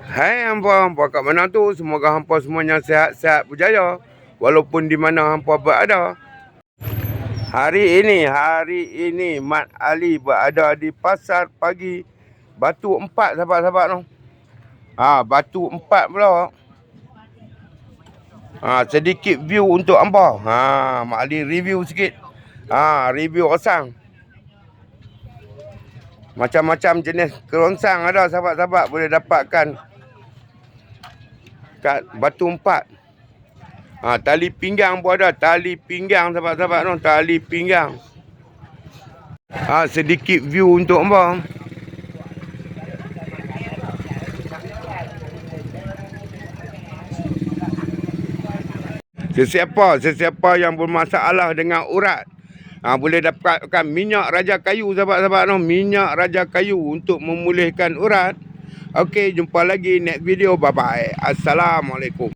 Hai hampa kat mana tu? Semoga hampa semuanya sihat-sihat berjaya walaupun di mana hampa berada. Hari ini Mat Ali berada di Pasar Pagi Batu Empat, sahabat-sahabat tu. Batu Empat pula. Sedikit view untuk hampa. Mat Ali review sikit. Review osang. Macam-macam jenis kerongsang ada, sahabat-sahabat boleh dapatkan kat Batu Empat. Tali pinggang pun ada. Tali pinggang, sahabat-sahabat tu. Tali pinggang. Sedikit view untuk hampa. Sesiapa yang bermasalah dengan urat, boleh dapatkan minyak raja kayu, sahabat-sahabat tu. Minyak raja kayu untuk memulihkan urat. Okey, jumpa lagi next video. Bye-bye. Assalamualaikum.